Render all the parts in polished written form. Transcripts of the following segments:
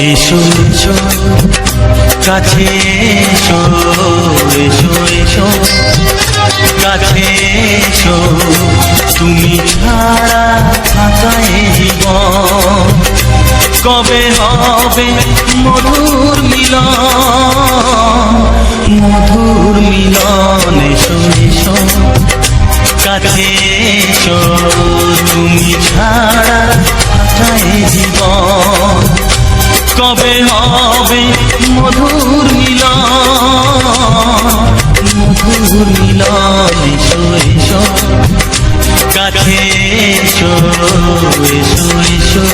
এসো এসো কাছে এসো, এসো এসো কাছে এসো, তুমি ছাড়া থাকা এ জীবন কবে হবে মধুর মিলন, মধুর মিলন। এসো এসো কাছে এসো, তুমি ছাড়া থাকা এ জীবন কবে হবে মধুর মিলন, মধুর মিলন। এসো এসো কাছে এসো, এসো এসো।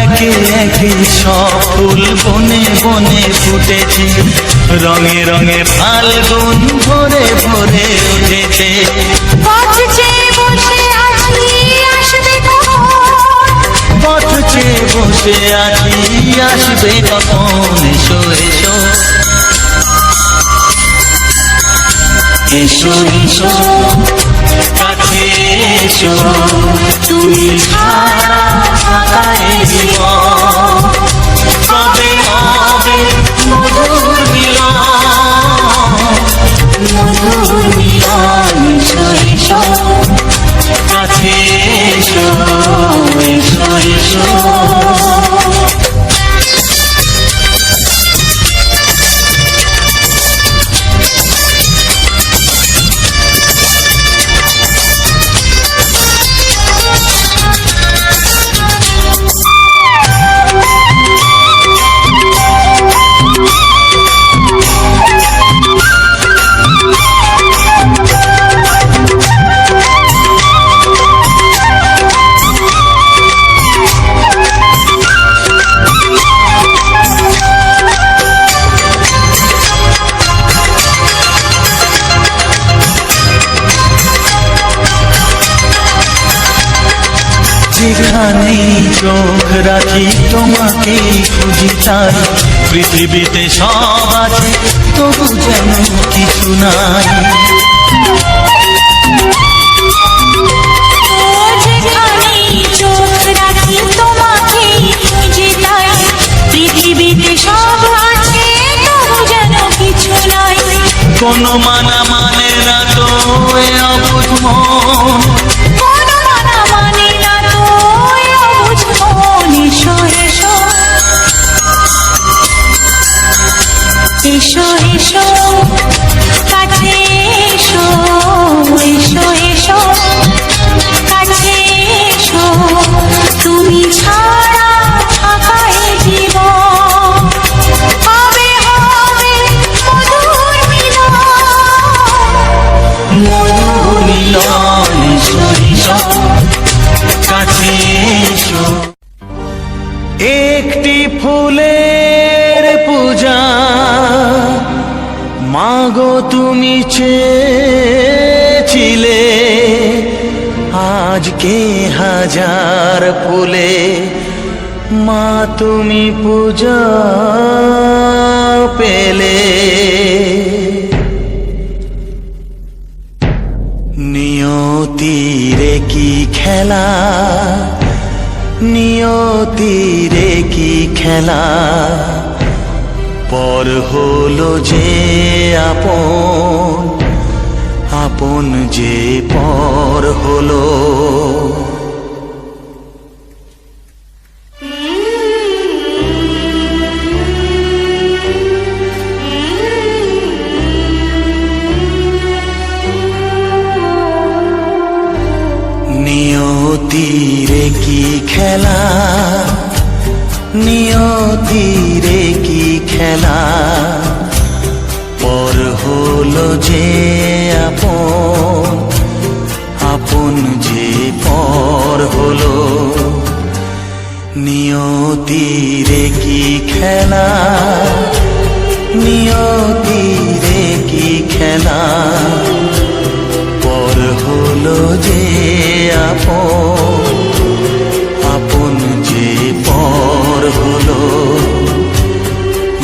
একে একে সব ফুল বনে বনে ফুটেছে, রঙে রঙে ফাল্গুন ভরে ভরে উঠেছে। পথ চেয়ে বসে আছি আসবে কখন, এসো এসো এসো এসো কাছে এসো, তুমি ছাড়া থাকা এ জীবন কবে হবে মধুর মিলন, মধুর মিলন। এসো এসো কাছে এসো, এসো এসো। যেখানেই চোখ রাখি তোমাকেই খুঁজি তাই, পৃথিবীতে সব আছে তবু যেন কিছু নাই। যেখানেই চোখ রাখি তোমাকেই খুঁজি তাই, পৃথিবীতে সব আছে তবু যেন কিছু নাই। কোনো মানা মানে না তো এ অবুঝ মন, এসো এসো কাছে এসো, এসো এসো কাছে এসো, তুমি ছাড়া থাকা এ জীবন কবে হবে মধুর মিলন, মধুর মিলন। এসো এসো কাছে এসো। একটি ফুলের পূজা মাগো তুমি চেয়েছিলে, আজকে হাজার ফুলে মা তুমি পূজা পেলে। নিয়তিরে কি খেলা, নিয়তিরে কি খেলা, পর হলো যে আপন, আপন যে পর হলো। খেলা পর হলো যে আপন আপন যে পর হলো নিয়তিরে কি খেলা নিয়তিরে কি খেলা পর হলো যে আপন আপন যে পর হলো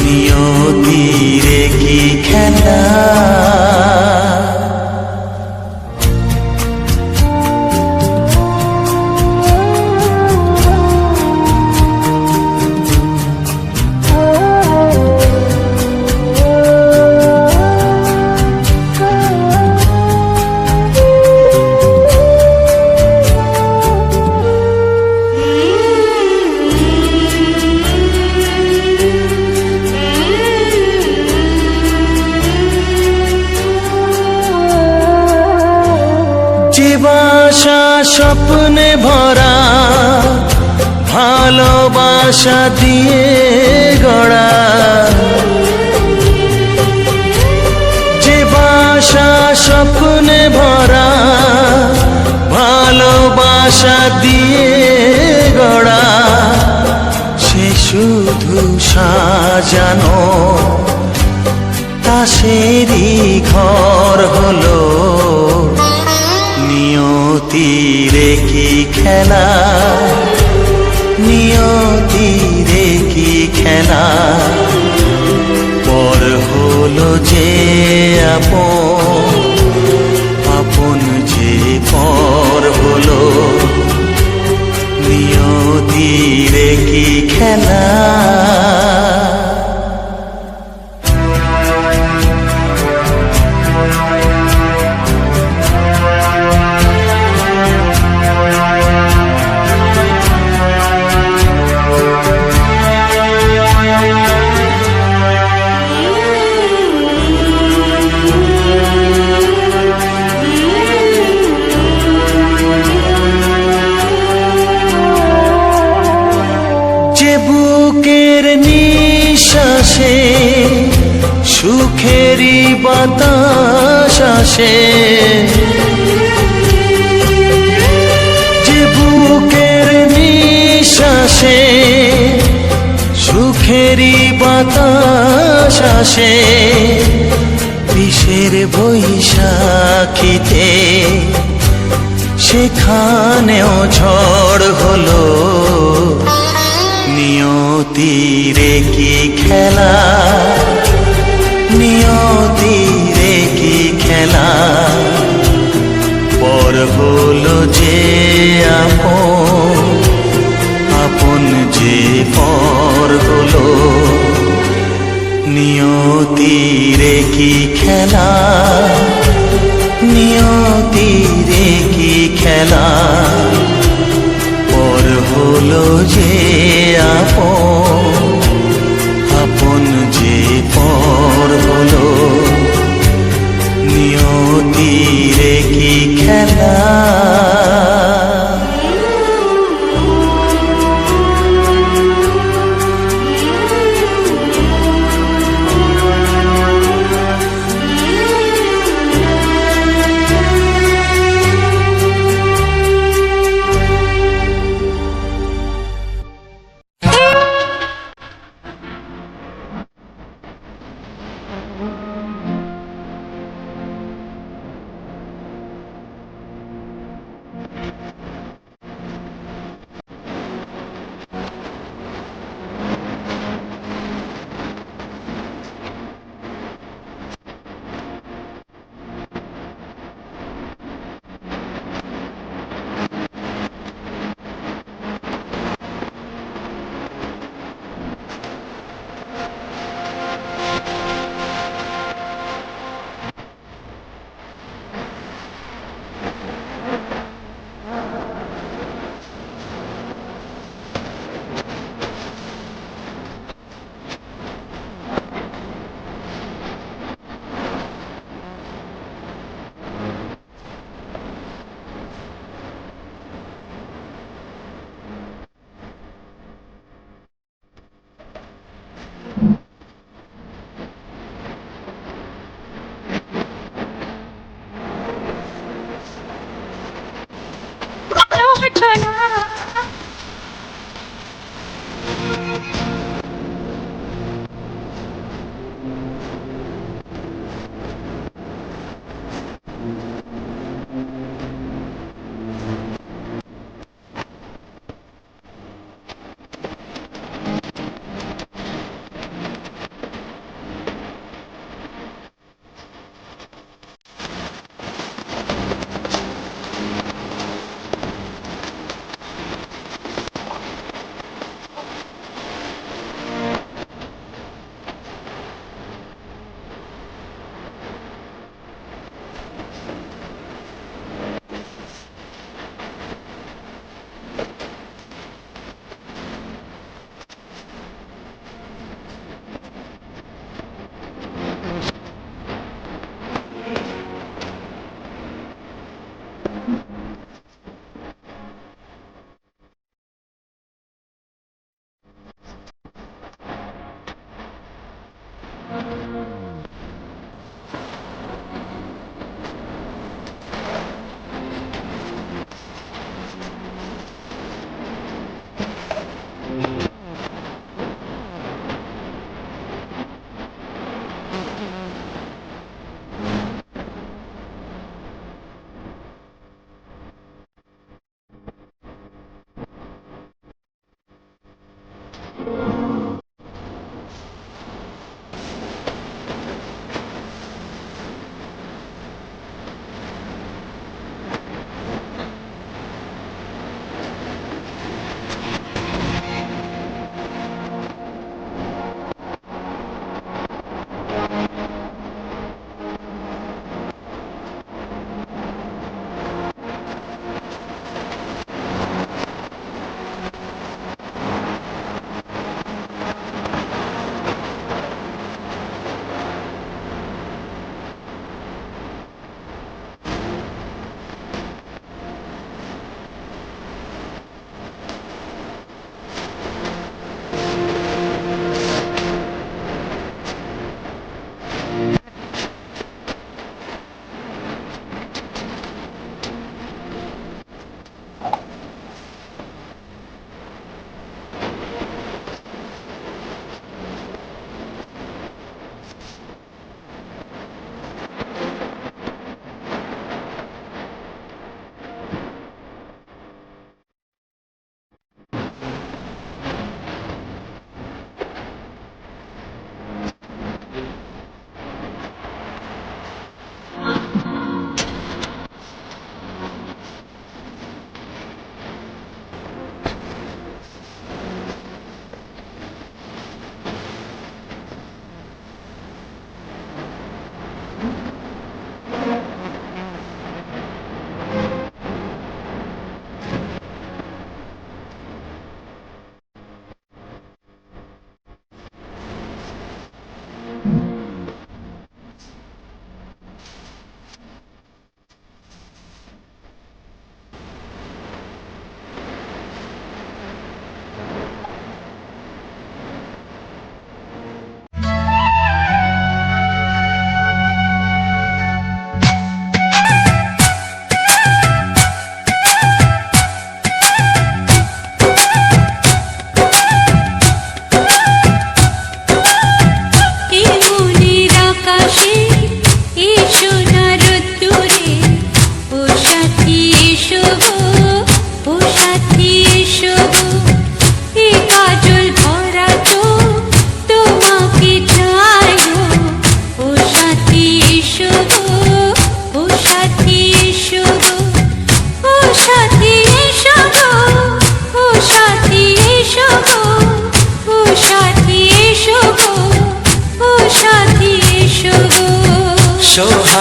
নিয়তিরে কি খেলা বাসা স্বপ্নে ভরা ভালোবাসা দিয়ে গড়া যে বাসা স্বপ্নে ভরা ভালোবাসা দিয়ে গড়া সে শুধু সাজানো তাসেরই ঘর হলো নিয়তিরে কি খেলা নিয়তিরে কি খেলা পর হলো যে আপন আপন যে পর হলো নিয়তিরে কি খেলা বুকের নিঃশ্বাসে সুখেরই বাতাস আসে যে বুকের নিঃশ্বাসে সুখেরই বাতাস আসে বিষের বৈশাখীতে সেখানেও ঝড় হলো নিয়তিরে কি খেলা নিয়তিরে কি খেলা পর হলো যে আপন আপন যে পর হলো নিয়তিরে কি খেলা নিয়তিরে কি খেলা পর হলো যে আপন আপন যে পর হলো নিয়তিরে কি খেলা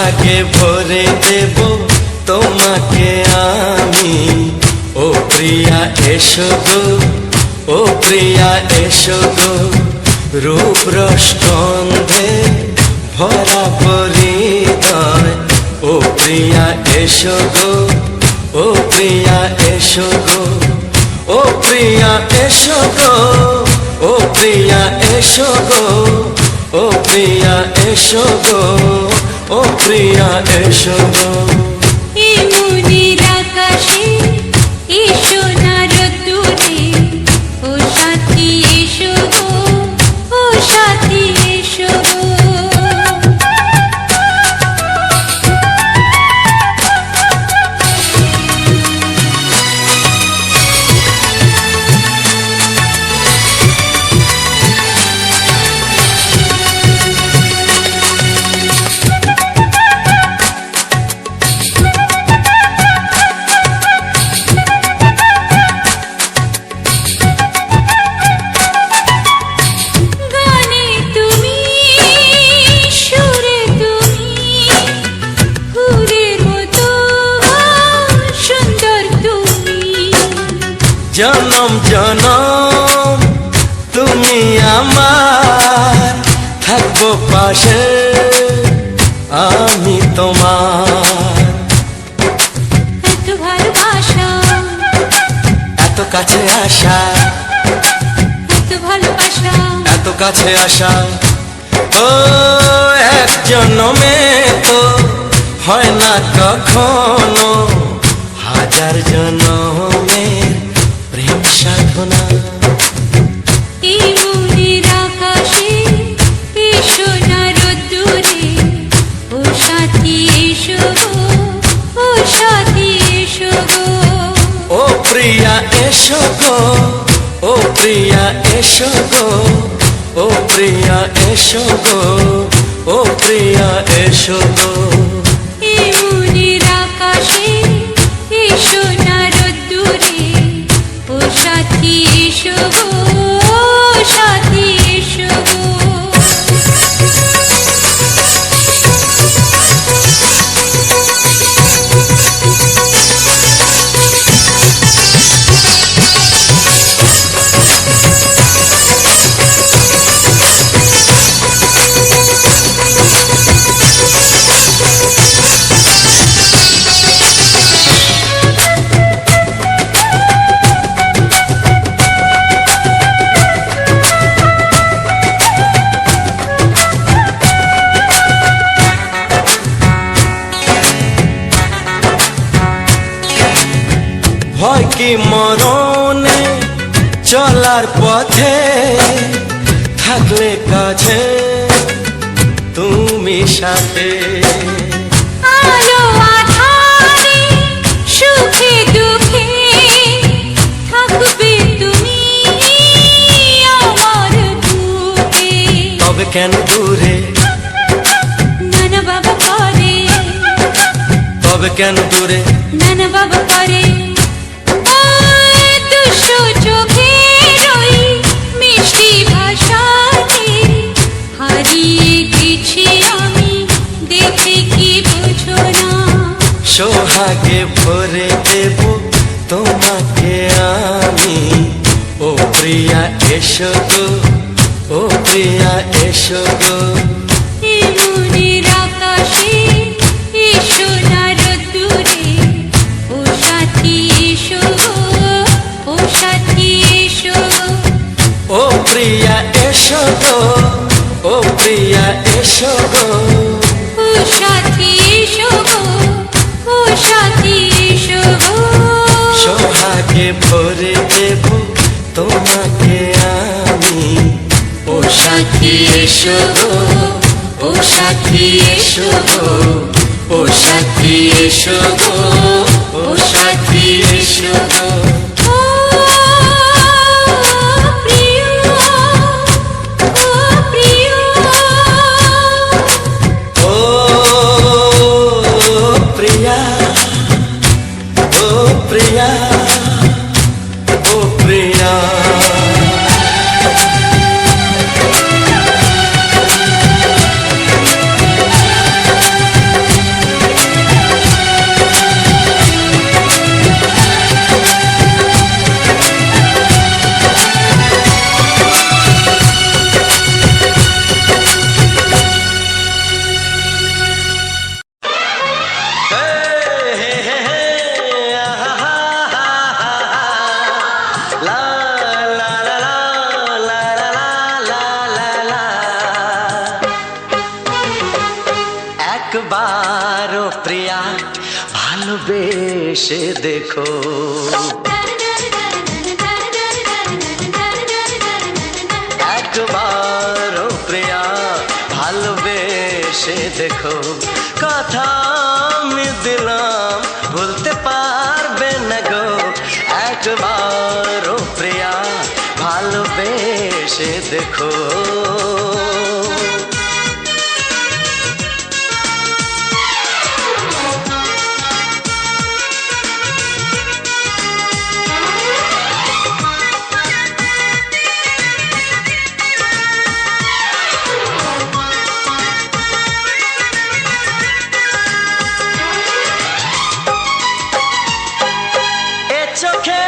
সোহাগে ভরে দেব তোমাকে আমি। ও প্রিয়া এসো গো, ও প্রিয়া এসো গো, রূপ রস গন্ধে ভরা পরিদয়। ও প্রিয়া এসো গো, ও প্রিয়া এসো গো, ও প্রিয়া এসো গো, ও প্রিয়া এসো গো, ও প্রিয়া এসো গো, ও প্রিয়া এসো গো। এই মনের আকাশে এসো না রোদ্দুরে, ও সাথী এসো গো, ও সাথী এসো গো। গানে তুমি, সুরে তুমি, ফুলের মতো সুন্দর তুমি। জনম জনম তুমি আমার, থাকবো পাশে আমি তোমার। এত ভালোবাসা, এত কাছে আসা, এত ভালোবাসা, এত কাছে আসা, ও এক জন্মে তো হয় না কখনো, হাজার জন্মের প্রেম সাধনা। এই মনের আকাশে এসো না রোদ্দুরে, ও সাথী এসো গো, ও সাথী এসো গো। ও প্রিয়া এসো গো, ও প্রিয়া এসো গো, ও প্রিয়া এসো গো, ও প্রিয়া এসো গো। এই মনের আকাশে এসো না রোদ্দুরে, ও সাথী এসো গো, ও সাথী এসো গো। ভয় কি মরণে চলার পথে, থাকলে কাছে তুমি সাথে। আলো আঁধারে, সুখে দুঃখে, থাকবে তুমি আমার বুকে। তবে কেন দূরে, নানা বাবা করে, তবে কেন দূরে, নানা বাবা করে। ওই দুষ্টু চোখের ওই মিষ্টি ভাষাতে হারিয়ে গেছি আমি, দেখে কি বুঝো না। সোহাগে ভরে দেব তোমাকে আমি। ও প্রিয়া এসো গো, ও প্রিয়া এসো গো, এই মনের আকাশে এসো না রোদ্দুরে, ও সাথী এসো গো, ও সাথী এসো গো। ও প্রিয়া এসো গো, ও প্রিয়া এসো গো, ও সাথী এসো গো, ও সাথী এসো গো। সোহাগে ভরে দেব তোমাকে আমি। ও সাথী এসো গো, ও সাথী এসো গো, ও সাথী এসো গো, ও সাথী এসো গো। ও প্রিয়, ও প্রিয়, ও প্রিয়া, ও প্রিয়া, ও প্রিয়া। একবার ও প্রিয়া ভালোবেসে দেখো একবার ও প্রিয়া ভালোবেসে দেখো কথা আমি দিলাম ভুলতে পারবে না গো একবার ও প্রিয়া ভালোবেসে দেখো চোখে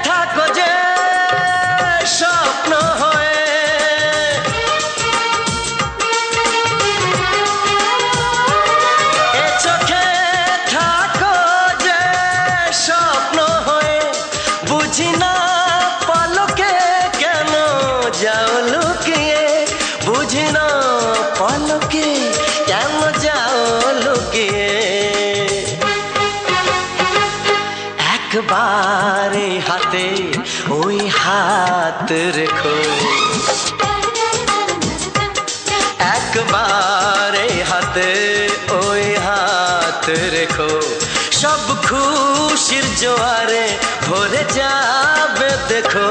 থাকো যে স্বপ্ন হয়ে এ চোখে থাকো যে স্বপ্ন হয়ে বুঝি না পলকে কেন যাও লুকিয়ে বুঝি না পলকে কেন যাও লুকিয়ে একবার হাতে ওই হাত রেখো একবার হাতে ওই হাত রেখো সব খুশির জোয়ারে ভরে যাবে দেখো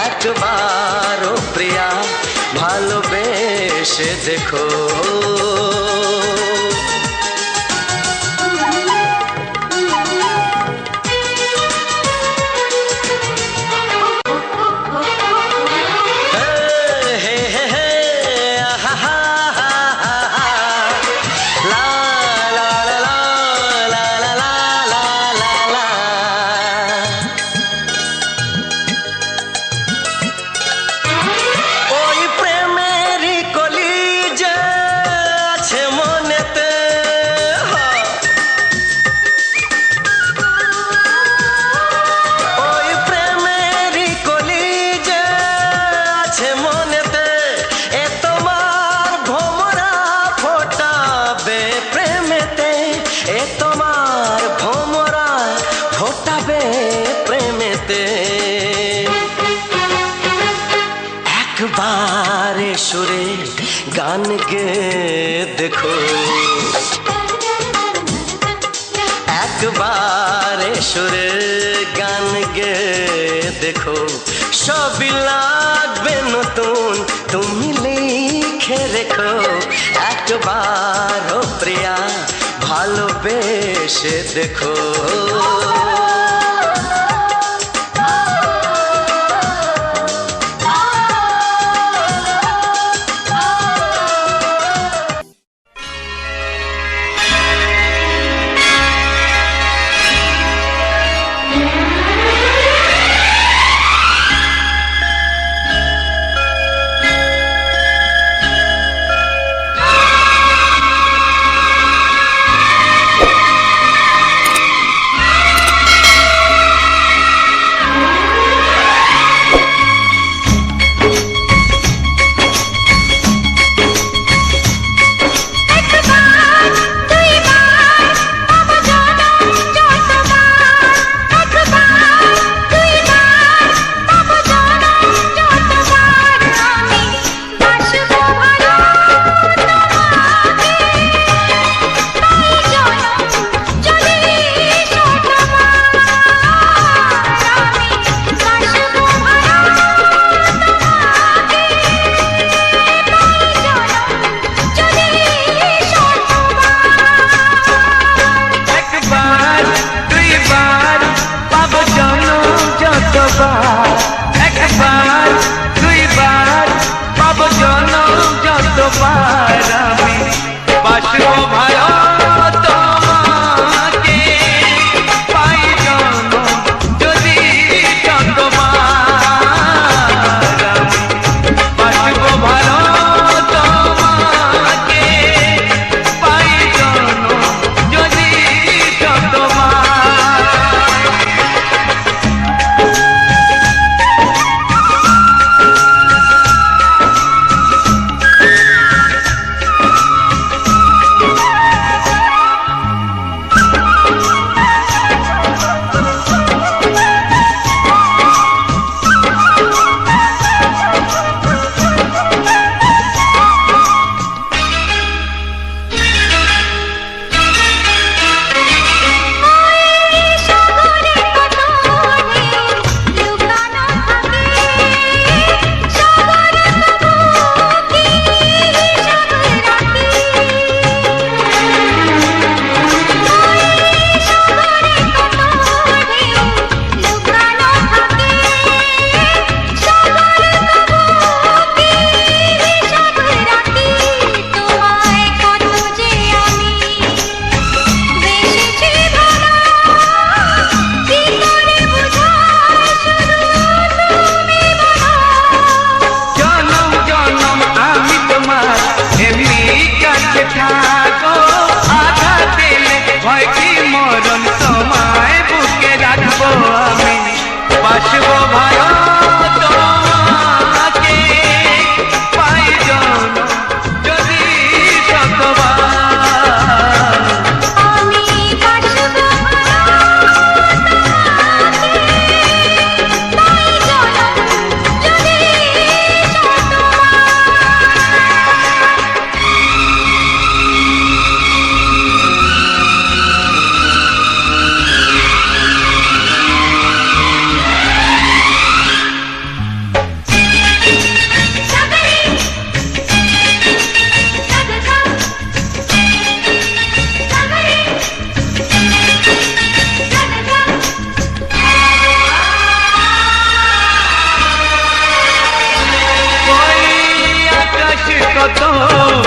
একবার ও প্রিয়া ভালোবেসে দেখো একবার সুরে গান গে দেখো একবার সুরে গান গে দেখো সবই লাগবে নতুন তুমি লিখে রেখো একবার ও প্রিয়া ভালোবেসে দেখো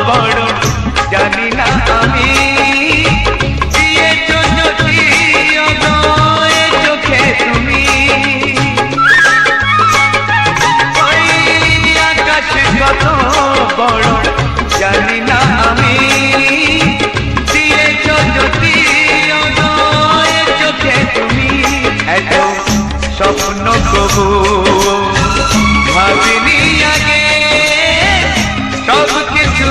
বড় জানি না আমি দিয়েছো যদি অগয়ে চোখে তুমি ওই আকাশ কত বড় জানি না আমি দিয়েছো যদি অগয়ে চোখে তুমি এত স্বপ্ন কবু ভাবিনি আগে সব কিছু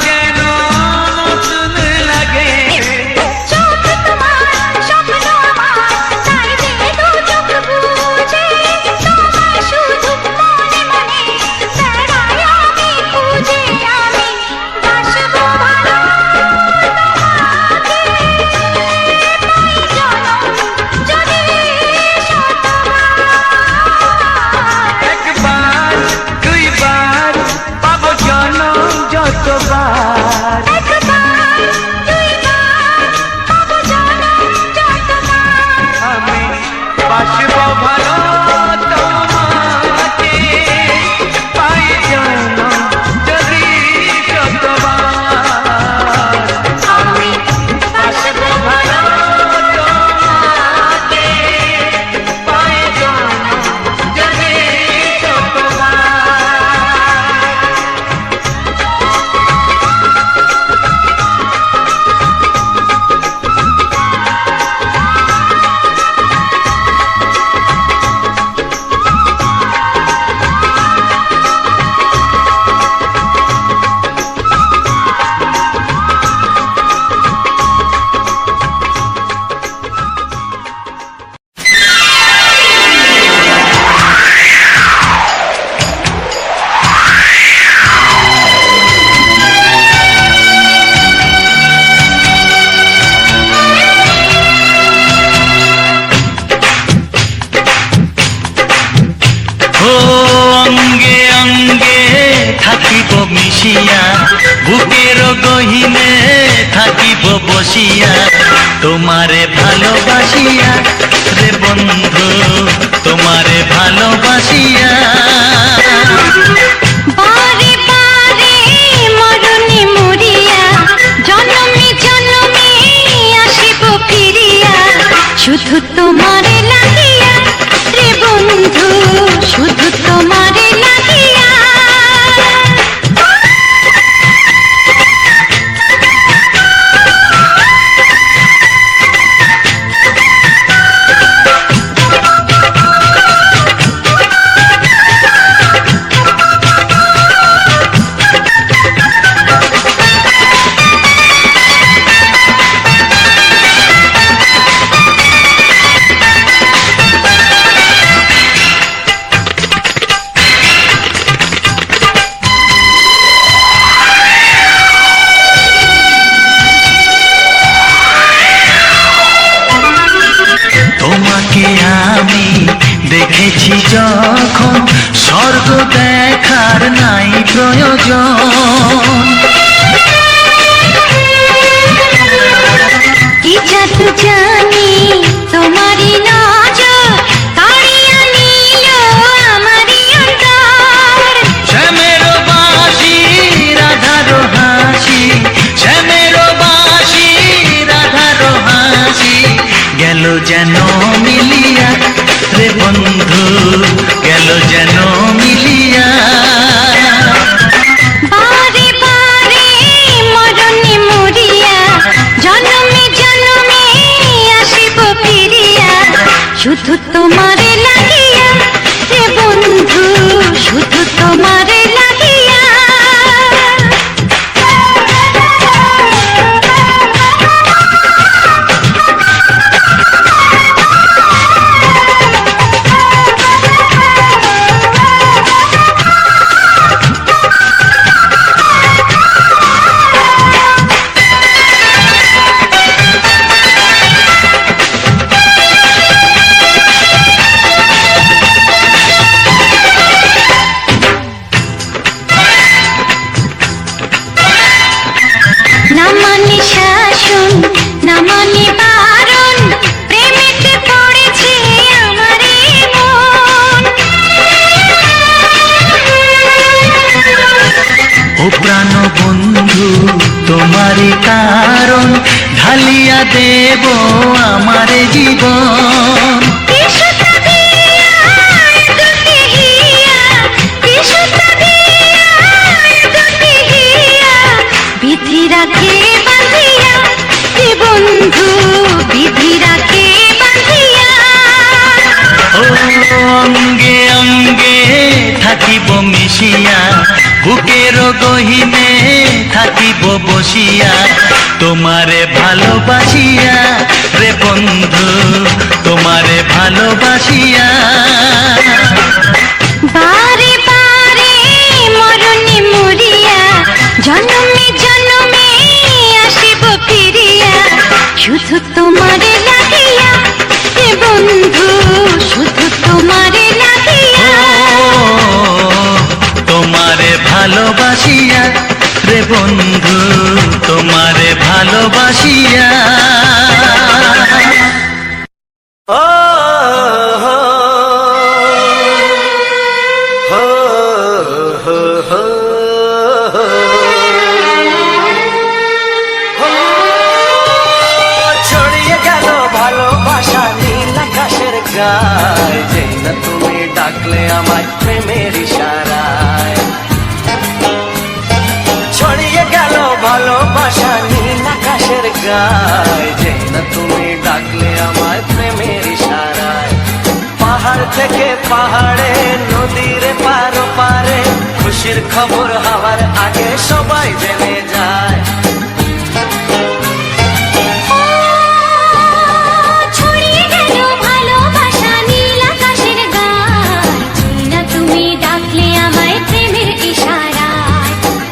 যেন নতুন লাগে চোখ তোমার স্বপ্ন আমার তাই যে দু চোখ বুঝে তোমায় শুধু মনে মনে বেড়াই আমি খুঁজে আমি বাসবো ভালো তোমাকে পাই জনম যদি শতবার একবার দুইবার পাবো জনম যতবার একবার দুইবার পাবো জনম যতবার আমি বাসবো ভালো তোমাকে পাই জনম যদি যতবার আমি বাসবো ভালো তোমাকে পাই জনম যদি যতবার ও অঙ্গে অঙ্গে থাকিব মিশিয়া বুকের গহিনে থাকিব বসিয়া তোমারে ভালোবাসিয়া রে বন্ধু তোমারে ভালোবাসিয়া বারে বারে মরণে মরিয়া জনমে জনমে আসিব ফিরিয়া শুধু তোমারে লাগিয়া রে বন্ধু শুধু তোমারে লাগিয়া তোমাকে আমি দেখেছি যখন স্বর্গ দেখার নাই প্রয়োজন কি জাদু জানি তোমারই নজর কাড়িয়া নিল আমারই অন্তর শ্যামের বাঁশি রাধার হাসি শ্যামের বাঁশি রাধার হাসি গেল যেন মিলিয়া রে বন্ধু গেল যেন মিলিয়া বারে বারে মরণে মরিয়া জনমে জনমে আসিব ফিরিয়া শুধু তোমারে লাগিয়া রে বন্ধু শুধু তোমারে লাগিয়া প্রাণ বন্ধু তোমারই কারণ ঢালিয়া দেব আমার জীবন। বিধি রাখে বাঁধিয়া এ বন্ধু, বিধি রাখে বাঁধিয়া। ও অঙ্গে অঙ্গে থাকিব মিশিয়া, বুকের গহিনে থাকিব বসিয়া, তোমারে ভালোবাসিয়া রে বন্ধু, তোমারে ভালোবাসিয়া। বারে বারে মরণে মরিয়া, জন্মে জন্মে আসিব ফিরিয়া, শুধু তোমারে লাগিয়া এ বন্ধু, শুধু তোমারে লাগিয়া। তোমারে ভালোবাসিয়া রে বন্ধু, তোমারে ভালোবাসিয়া। ও হো হো হো হো হো, ছড়িয়ে গেল ভালোবাসা নীল আকাশের গায়ে, যেই না তুমি ডাকলে আমায় প্রেমের ইশারায়। ছড়িয়ে গেল ভালোবাসা নীল আকাশের গায়ে, যেই না তুমি ডাকলে আমায় প্রেমের ইশারায়। পাহাড় থেকে পাহাড়ে, নদীর পারো পারে, খুশির খবর হওয়ার আগে সবাই জেনে যায়। ছড়িয়ে গেল ভালোবাসা নীল আকাশের গায়ে, যেই না তুমি ডাকলে আমায় প্রেমের ইশারায়।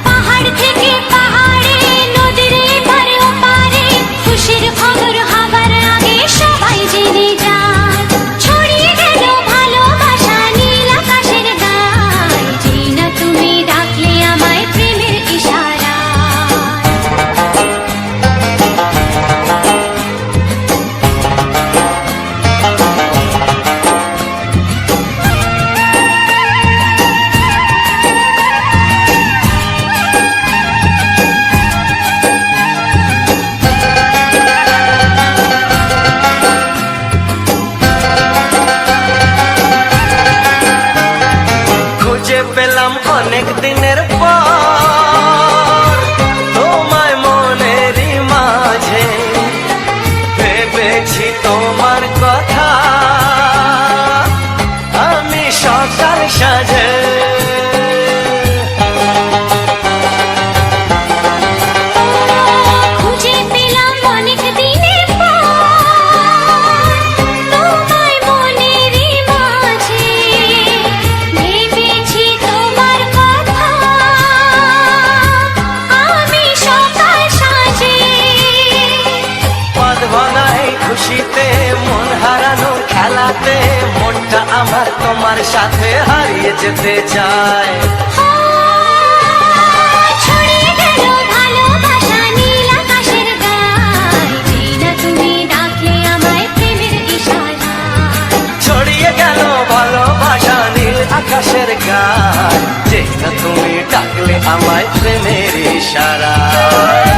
পাহাড় থেকে পাহাড়ে, নদীর এপারে ওপারে, খুশির খবর হবার আগে সবাই জেনে যায়। ছড়িয়ে গেল ভালোবাসা নীল আকাশের গায়ে, যেই না তুমি ডাকলে আমায় প্রেমের ইশারায়। খুঁজে পেলাম অনেক দিনের পর তোমায় মনেরই মাঝে, ভেবেছি তোমার কথা আমি সকাল সাজে। খুঁজে পেলাম অনেক দিনের পর তোমায় মনেরই মাঝে, ভেবেছি তোমার কথা আমি সকাল সাজে। পদ ভনাই খুশিতে, মন হারানোর খেলাতে, মনটা আমার তোমার সাথে হারিয়ে যেতে চায়। ছড়িয়ে গেল ভালোবাসা নীল আকাশের গায়ে, যেই না তুমি ডাকলে আমায় প্রেমের ইশারায়। ছড়িয়ে গেল ভালোবাসা নীল আকাশের গায়, যেই না তুমি ডাকলে আমায় প্রেমের ইশারায়।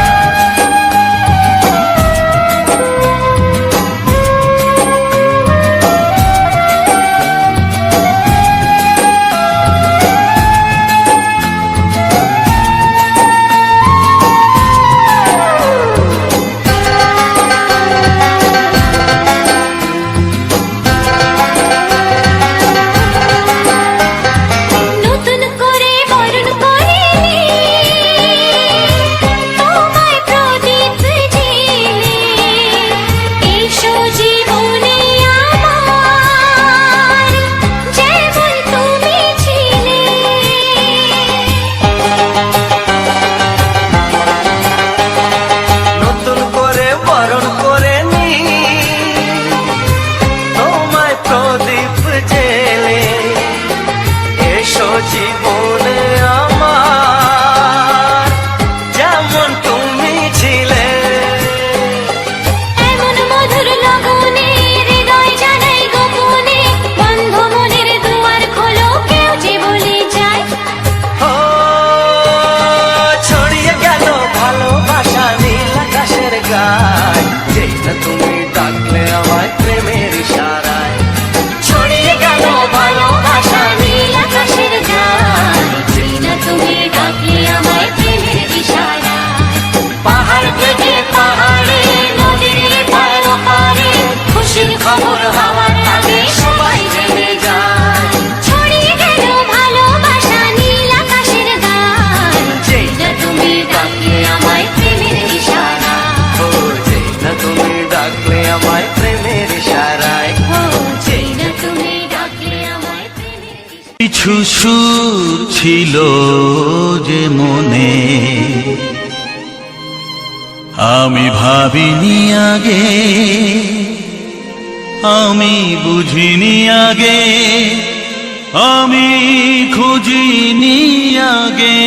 নতুন করে বরণ করিনি কিছু সুর ছিল যে মনে আমি ভাবিনি আগে, আমি বুঝিনি আগে, আমি খুঁজিনি আগে।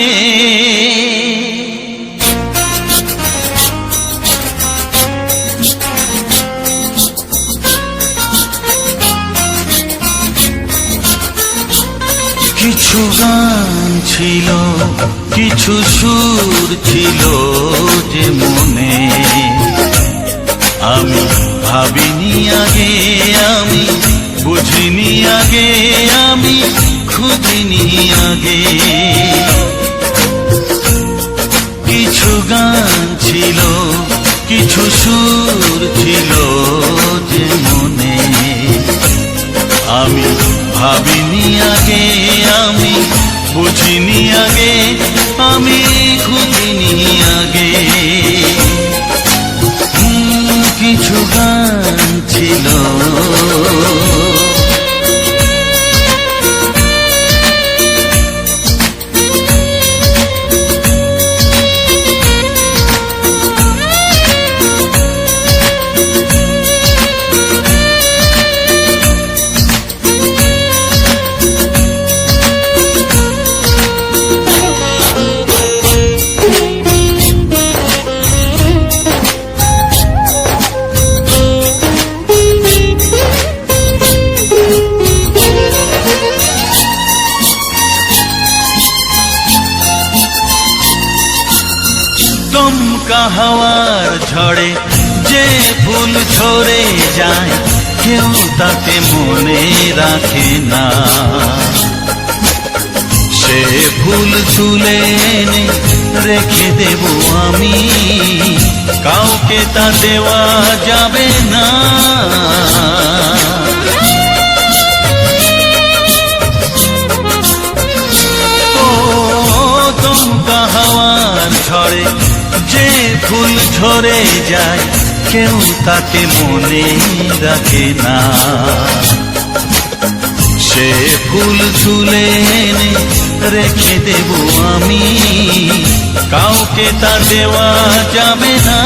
কিছু গান ছিল, কিছু সুর ছিল যে মনে আমি ভাবিনি আগে, আমি বুঝিনি আগে, আমি খুঁজিনি আগে। কিছু গান ছিল, কিছু সুর ছিল যে মনে আমি ভাবিনি আগে, আমি বুঝিনি আগে, আমি খুঁজিনি আগে। কিছু গান ছিল। দমকা হাওয়ার ঝড়ে যে ফুল ঝরে যায়, কেউ তাকে মনে রাখে না। সে ফুল তুলে এনে রেখে দেব আমি, কাউকে তা দেওয়া যাবে না। দমকা হাওয়ার ঝড়ে যে ফুল ঝরে যায়, কেউ তাকে মনে রাখে না। সে ফুল তুলে এনে রেখে দেব আমি, কাউকে তা দেওয়া যাবে না।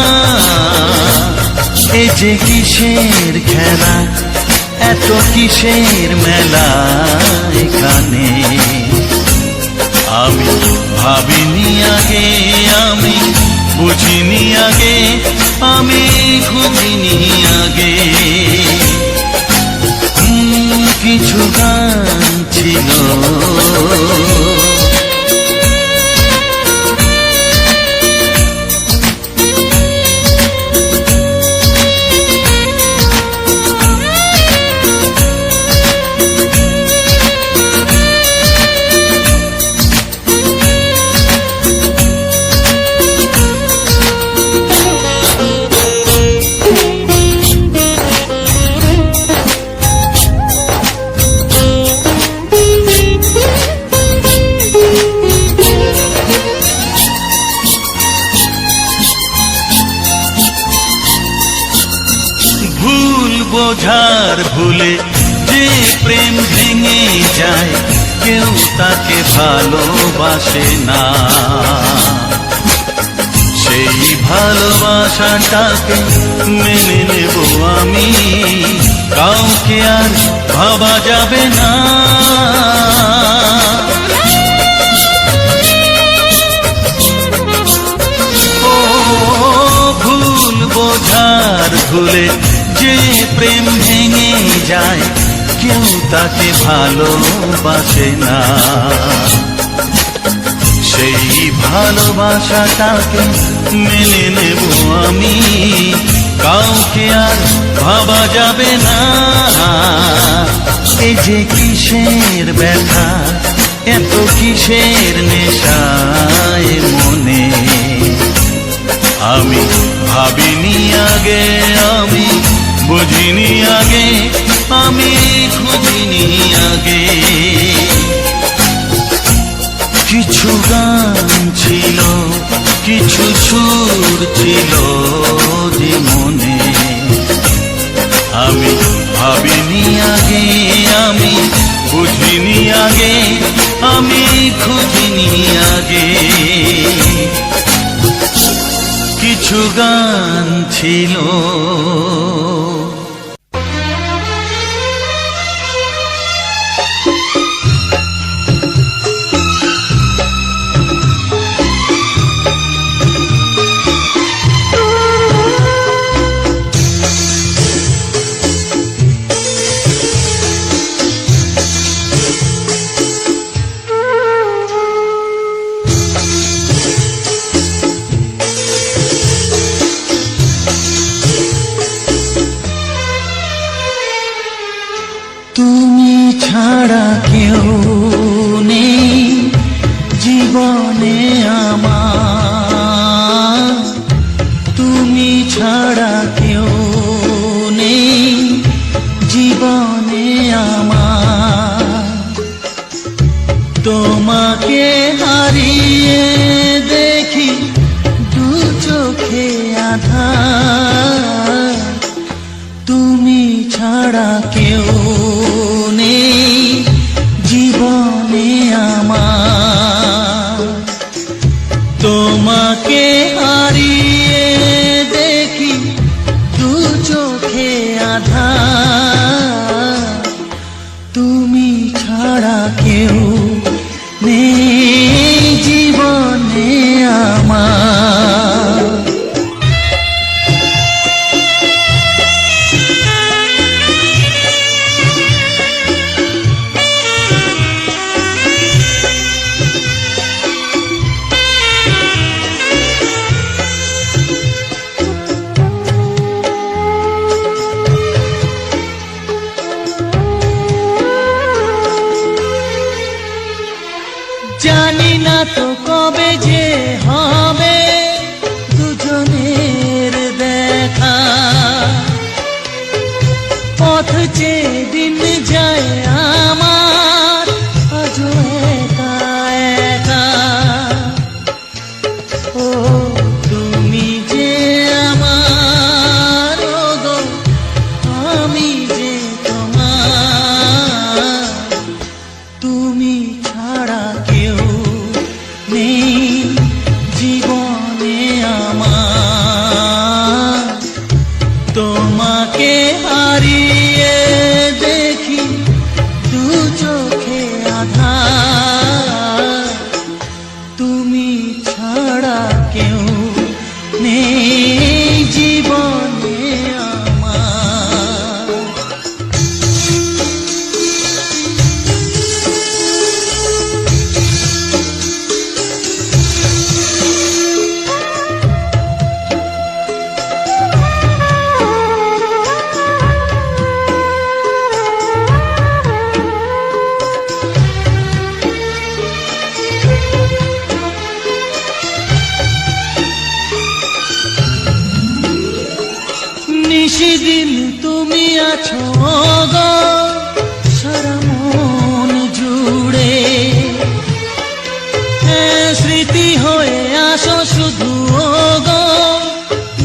এ যে কিসের খেলা, এত কিসের মেলা এখানে আমি ভাবিনি আগে, আমি বুঝিনি আগে, আমি খুঁজিনি আগে। কিছু গান ছিল। বোঝার ভুলে যে প্রেম ভেঙে যায়, কেউ তাকে ভালোবাসে না। সেই ভালোবাসাটাকে মেনে নেব আমি, কাউকে আর ভাবা যাবে না। ও ভুল বোঝার ভুলে যে প্রেম ভেঙে যায়, কেউ তাকে ভালোবাসে না। সেই ভালোবাসাটাকে মেনে নেব আমি, কাউকে আর ভাবা যাবে না। এই যে কিসের ব্যথা, এত কিসের নেশায় মনে আমি ভাবিনি আগে, আমি বুঝিনি আগে, আমি খুঁজিনি আগে। কিছু গান ছিল, কিছু সুর ছিল যে মনে আমি ভাবিনি আগে, আমি বুঝিনি আগে, আমি খুঁজিনি আগে, কিছু গান ছিল। তুমি ছাড়া কেউ নেই জীবনে আমার, তুমি ছাড়া কেউ নেই জীবনে আমার। তোমাকে হারিয়ে দেখি দু চোখে আঁধার, তুমি ছাড়া কেউ নেই জীবনে আমার। তোমাকে হারিয়ে দেখি দু চোখে আঁধার, তুমি ছাড়া কেউ নেই জীবনে আমার। জানি না তো কবে যে হবে দুজনের দেখা, পথ চেয়ে দিন যায় আমার আজও একা একা। ও তুমি যে আমার, ও গো আমি যে তোমার, তুমি ছাড়া কেউ নেই জীবনে আমার। তোমাকে হারিয়ে দেখি দু চোখে আঁধার, তুমি ছাড়া কেউ নেই জীবনে আমার। নিশিদিন তুমি আছো গো সারা মন জুড়ে, স্মৃতি হয়ে আসো শুধু গো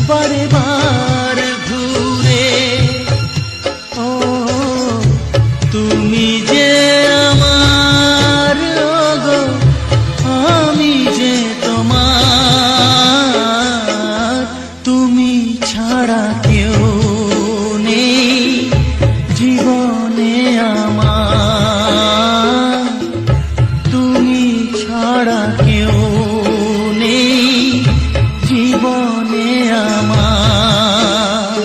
বারে বার ঘুরে। ও তুমি যে আমার, ও গো আমি যে তোমার, তুমি ছাড়া কেউ নেই জীবনে আমার। তুমি ছাড়া কেউ নেই জীবনে আমার।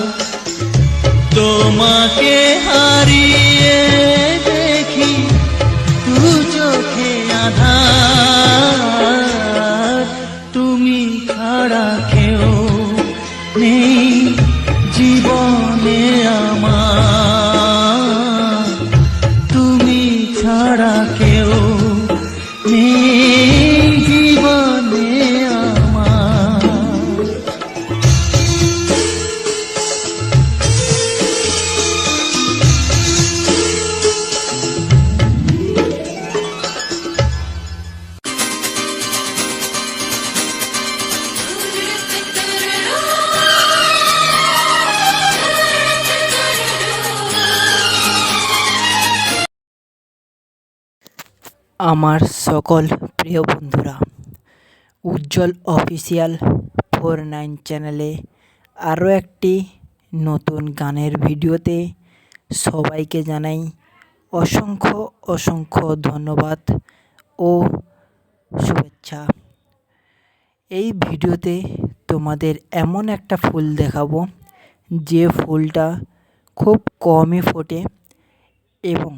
তোমাকে হারিয়ে দেখি দু চোখে আঁধার, তুমি ছাড়া কেউ নেই জীবনে আমার। তুমি ছাড়া কেউ নেই জীবনে আমার। আমার সকল প্রিয় বন্ধুরা, উজ্জ্বল অফিসিয়াল 49 চ্যানেলে আরও একটি নতুন গানের ভিডিওতে সবাইকে জানাই অসংখ্য অসংখ্য ধন্যবাদ ও শুভেচ্ছা। এই ভিডিওতে তোমাদের এমন একটা ফুল দেখাবো যে ফুলটা খুব কমই ফোটে এবং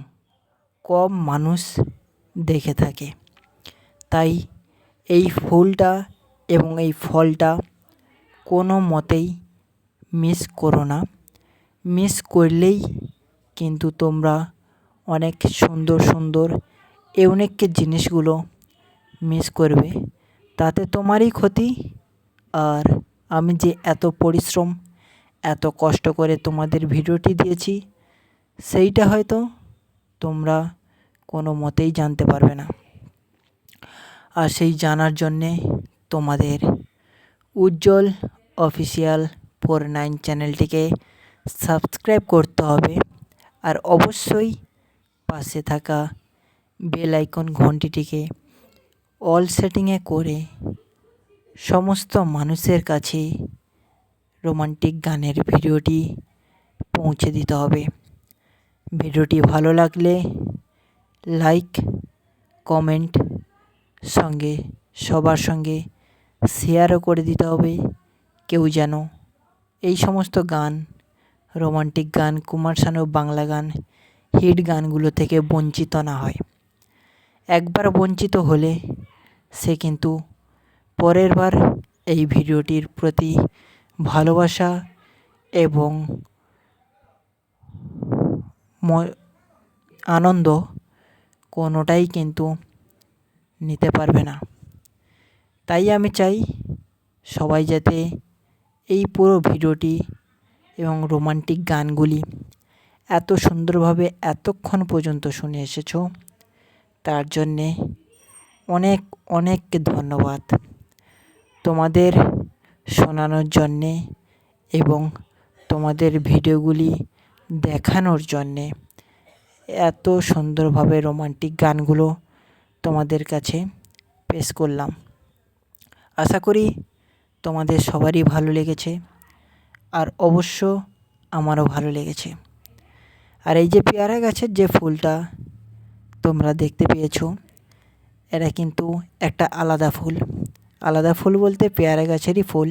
কম মানুষ দেখে থাকে। তাই এই ফুলটা এবং এই ফলটা কোনো মতেই মিস করো না। মিস করলেই কিন্তু তোমরা অনেক সুন্দর সুন্দর ইউনিক জিনিসগুলো মিস করবে, তাতে তোমারই ক্ষতি। আর আমি যে এত পরিশ্রম এত কষ্ট করে তোমাদের ভিডিওটি দিয়েছি সেইটা হয়তো তোমরা কোনো মতেই জানতে পারবে না। আর সেই জানার জন্যে তোমাদের উজ্জ্বল অফিসিয়াল 49 চ্যানেলটিকে সাবস্ক্রাইব করতে হবে আর অবশ্যই পাশে থাকা বেল আইকন ঘন্টিটিকে অল সেটিংয়ে করে সমস্ত মানুষের কাছে রোমান্টিক গানের ভিডিওটি পৌঁছে দিতে হবে। ভিডিওটি ভালো লাগলে লাইক কমেন্ট সঙ্গে সবার সঙ্গে শেয়ারও করে দিতে হবে। কেউ যেন এই সমস্ত গান, রোমান্টিক গান, কুমার শানু বাংলা গান, হিট গানগুলো থেকে বঞ্চিত না হয়। একবার বঞ্চিত হলে সে কিন্তু পরের বার এই ভিডিওটির প্রতি ভালোবাসা এবং আনন্দ কোনোটাই কিন্তু নিতে পারবে না। তাই আমি চাই সবাই যাতে এই পুরো ভিডিওটি এবং রোমান্টিক গানগুলি এত সুন্দরভাবে এতক্ষণ পর্যন্ত শুনে এসেছো, তার জন্যে অনেক অনেক ধন্যবাদ তোমাদের শোনানোর জন্যে এবং তোমাদের ভিডিওগুলি দেখানোর জন্যে। এত সুন্দরভাবে রোমান্টিক গানগুলো তোমাদের কাছে পেশ করলাম। আশা করি তোমাদের সবারই ভালো লেগেছে আর অবশ্য আমারও ভালো লেগেছে। আর এই যে পেয়ারা গাছের যে ফুলটা তোমরা দেখতে পেয়েছো, এটা কিন্তু একটা আলাদা ফুল। আলাদা ফুল বলতে পেয়ারা গাছেরই ফুল,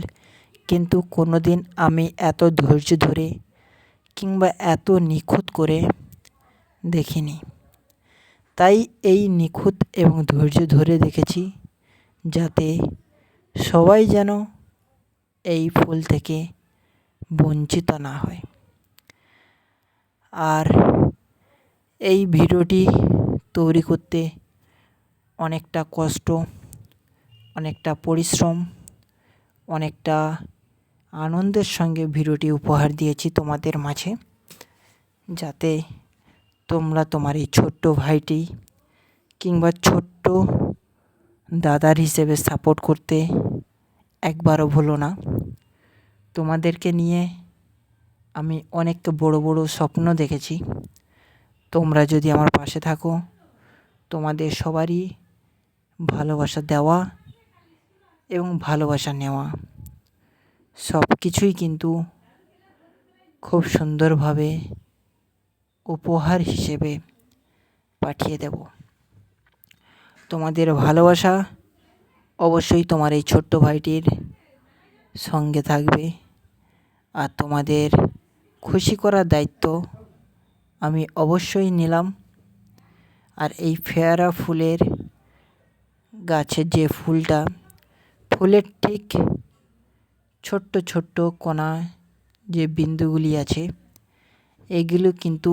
কিন্তু কোনো দিন আমি এত ধৈর্য ধরে কিংবা এত নিখুঁত করে দেখিনি। তাই এই নিখুঁত এবং ধৈর্য ধরে দেখেছি যাতে সবাই যেন এই ফুল থেকে বঞ্চিত না হয়। আর এই ভিডিওটি তৈরি করতে অনেকটা কষ্ট, অনেকটা পরিশ্রম, অনেকটা আনন্দের সঙ্গে ভিডিওটি উপহার দিয়েছি তোমাদের মাঝে, যাতে তোমরা তোমার এই ছোট্ট ভাইটি কিংবা ছোট্ট দাদার হিসেবে সাপোর্ট করতে একবারও ভুলো না। তোমাদেরকে নিয়ে আমি অনেক বড় বড় স্বপ্ন দেখেছি। তোমরা যদি আমার পাশে থাকো, তোমাদের সবারই ভালোবাসা দেওয়া এবং ভালোবাসা নেওয়া সব কিছুই কিন্তু খুব সুন্দরভাবে উপহার হিসেবে পাঠিয়ে দেব। তোমাদের ভালোবাসা অবশ্যই তোমার এই ছোট্ট ভাইটির সঙ্গে থাকবে। আর তোমাদের খুশি করার দায়িত্ব আমি অবশ্যই নিলাম। আর এই পেয়ারা ফুলের গাছের যে ফুলটা, ফুলের ঠিক ছোট্ট ছোট্ট কোনা যে বিন্দুগুলি আছে, এগুলো কিন্তু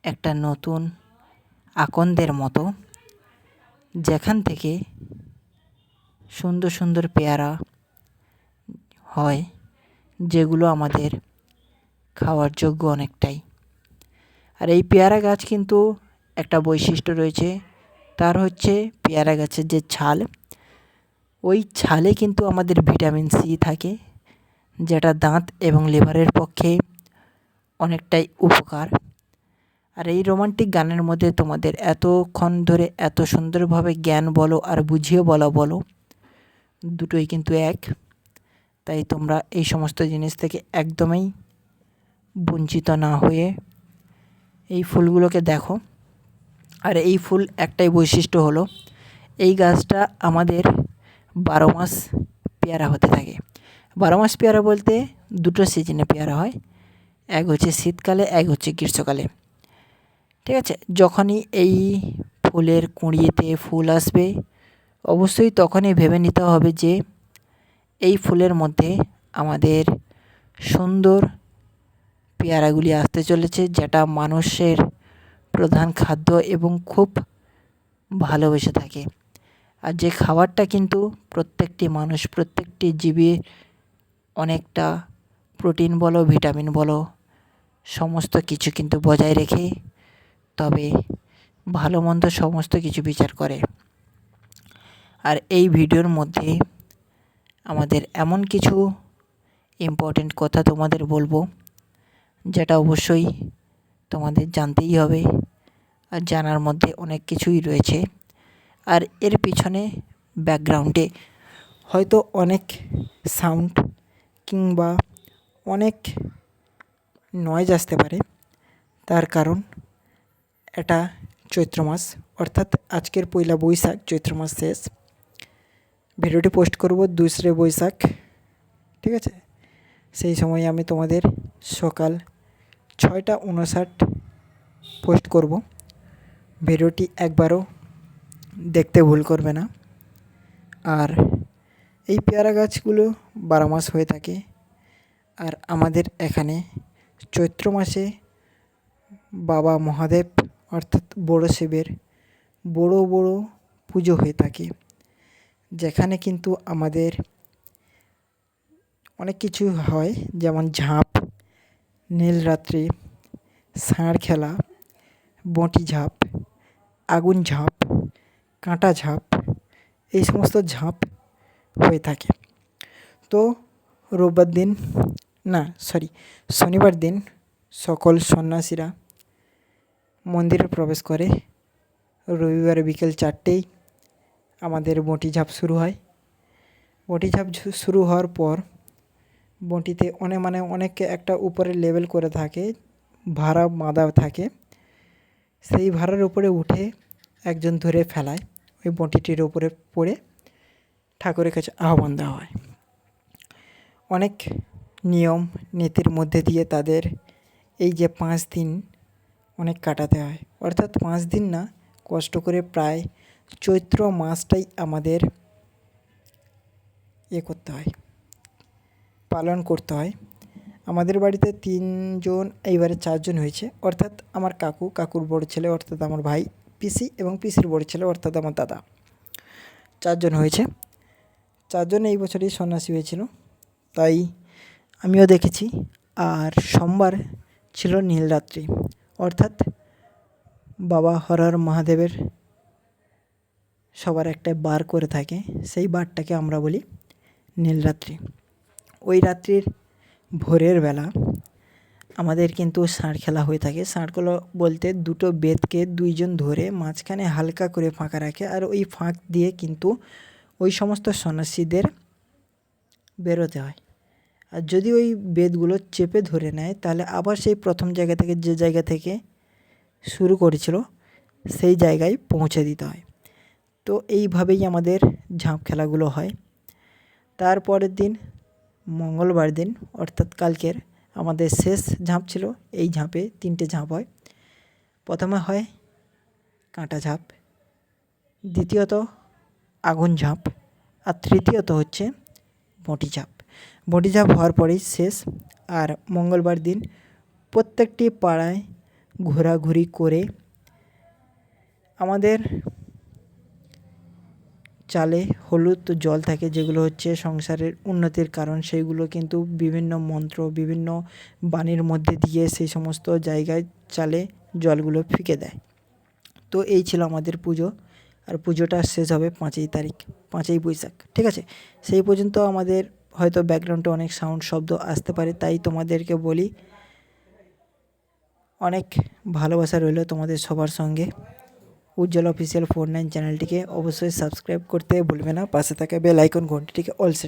একটা নতুন আকন্দের মতো, যেখান থেকে সুন্দর সুন্দর পেয়ারা হয়, যেগুলো আমাদের খাওয়ার যোগ্য অনেকটাই। আর এই পেয়ারা গাছ কিন্তু একটা বৈশিষ্ট্য রয়েছে, তার হচ্ছে পেয়ারা গাছের যে ছাল, ওই ছালে কিন্তু আমাদের ভিটামিন সি থাকে, যেটা দাঁত এবং লিভারের পক্ষে অনেকটাই উপকার। আর এই রোমান্টিক গানের মধ্যে তোমাদের এতক্ষণ ধরে এত সুন্দরভাবে জ্ঞান বলো আর বুঝিয়ে বলা বলো, দুটোই কিন্তু এক। তাই তোমরা এই সমস্ত জিনিস থেকে একদমই বঞ্চিত না হয়ে এই ফুলগুলোকে দেখো। আর এই ফুল একটাই বৈশিষ্ট্য হলো, এই গাছটা আমাদের 12 মাস পেয়ারা হতে থাকে। 12 মাস পেয়ারা বলতে দুটো সিজনে পেয়ারা হয়, এক হচ্ছে শীতকালে, এক হচ্ছে গ্রীষ্মকালে। ঠিক আছে, যখনই এই ফুলের কুঁড়িতে ফুল আসবে অবশ্যই তখনই ভেবে নিতে হবে যে এই ফুলের মধ্যে আমাদের সুন্দর পেয়ারাগুলি আসতে চলেছে, যেটা মানুষের প্রধান খাদ্য এবং খুব ভালোবেসে থাকে। আর যে খাবারটা কিন্তু প্রত্যেকটি মানুষ, প্রত্যেকটি জীবে অনেকটা প্রোটিন বলো, ভিটামিন বলো, সমস্ত কিছু কিন্তু বজায় রেখে তবে ভালো মন্দ সমস্ত কিছু বিচার করে। আর এই ভিডিওর মধ্যে আমাদের এমন কিছু ইম্পর্টেন্ট কথা তোমাদের বলবো, যেটা অবশ্যই তোমাদের জানতেই হবে। আর জানার মধ্যে অনেক কিছুই রয়েছে। আর এর পিছনে ব্যাকগ্রাউন্ডে হয়তো অনেক সাউন্ড কিংবা অনেক নয়েজ আসতে পারে, তার কারণ এটা চৈত্র মাস, অর্থাৎ আজকের পয়লা বৈশাখ, চৈত্র মাস শেষ। ভিডিওটি পোস্ট করব 2 বৈশাখ, ঠিক আছে। সেই সময় আমি তোমাদের সকাল 6:59 পোস্ট করব। ভিডিওটি একবারও দেখতে ভুল করবে না। আর এই পেয়ারা গাছগুলো 12 মাস হয়ে থাকে। আর আমাদের এখানে চৈত্র মাসে বাবা মহাদেব অর্থাৎ বড় শিবের বড় বড় পুজো হয়ে থাকে, যেখানে কিন্তু আমাদের অনেক কিছু হয়, যেমন ঝাঁপ, নীলরাত্রি, ষাঁড় খেলা, বঁটি ঝাঁপ, আগুন ঝাঁপ, কাঁটা ঝাঁপ, এই সমস্ত ঝাঁপ হয়ে থাকে। তো শনিবার দিন সকল সন্ন্যাসীরা মন্দিরে প্রবেশ করে। রবিবার বিকেল 4টেই আমাদের বঁটি ঝাঁপ শুরু হয়। বঁটি ঝাঁপ শুরু হওয়ার পর বঁটিতে অনেকে একটা উপরে লেভেল করে থাকে, ভাড়া বাঁধা থাকে। সেই ভাড়ার উপরে উঠে একজন ধরে ফেলায়, ওই বঁটিটির উপরে পড়ে ঠাকুরের কাছে আহ্বান দেওয়া হয়। অনেক নিয়ম নীতির মধ্যে দিয়ে তাদের এই যে 5 দিন অনেক কাটাতে হয়, অর্থাৎ 5 দিন না, কষ্ট করে প্রায় চৈত্র মাসটাই আমাদের করতে হয়, পালন করতে হয়। আমাদের বাড়িতে 3 জন, এইবারে 4 জন হয়েছে, অর্থাৎ আমার কাকুর বড় ছেলে অর্থাৎ আমার ভাই, পিসি এবং পিসির বড় ছেলে অর্থাৎ আমার দাদা, 4 জন হয়েছে। 4 জন এই বছরই সন্ন্যাসী হয়েছিল, তাই আমিও দেখেছি। আর সোমবার ছিল নীলরাত্রি, অর্থাৎ বাবা হর হর মহাদেবের সবার একটা বার করে থাকে, সেই বারটাকে আমরা বলি নীলরাত্রি। ওই রাত্রির ভোরের বেলা আমাদের কিন্তু ষাঁড় খেলা হয়ে থাকে। ষাঁড় খেলা বলতে দুটো বেতকে 2 জন ধরে মাঝখানে হালকা করে ফাঁকা রাখে, আর ওই ফাঁক দিয়ে কিন্তু ওই সমস্ত সন্ন্যাসীদের বেরোতে হয়। আর যদি ওই বেতগুলো চেপে ধরে নেয়, তাহলে আবার সেই প্রথম জায়গা থেকে, যে জায়গা থেকে শুরু করেছিল, সেই জায়গায় পৌঁছে দিতে হয়। তো এইভাবেই আমাদের ঝাঁপ খেলাগুলো হয়। তারপরের দিন মঙ্গলবার দিন অর্থাৎ কালকের আমাদের শেষ ঝাঁপ ছিল। এই ঝাঁপে 3টে ঝাঁপ হয়। প্রথমে হয় কাঁটা ঝাঁপ, দ্বিতীয়ত আগুন ঝাঁপ, আর তৃতীয়ত হচ্ছে বঁটি ঝাঁপ। বঁটি ঝাঁপ হওয়ার পরেই শেষ। আর মঙ্গলবার দিন প্রত্যেকটি পাড়ায় ঘোরাঘুরি করে আমাদের চালে হলুদ জল থাকে, যেগুলো হচ্ছে সংসারের উন্নতির কারণ, সেইগুলো কিন্তু বিভিন্ন মন্ত্র, বিভিন্ন বাণীর মধ্যে দিয়ে সেই সমস্ত জায়গায় চালে জলগুলো ফিকে দেয়। তো এই ছিল আমাদের পুজো। আর পুজোটা শেষ হবে 5ই বৈশাখ, ঠিক আছে। সেই পর্যন্ত আমাদের হয়তো ব্যাকগ্রাউন্ডে অনেক সাউন্ড শব্দ আসতে পারে, তাই তোমাদেরকে বলি অনেক ভালোবাসা রইল তোমাদের সবার সঙ্গে। উজ্জ্বল অফিসিয়াল 49 চ্যানেলটিকে অবশ্যই সাবস্ক্রাইব করতে ভুলবে না, পাশে থাকা বেল আইকন ঘন্টিটিকে অল সেট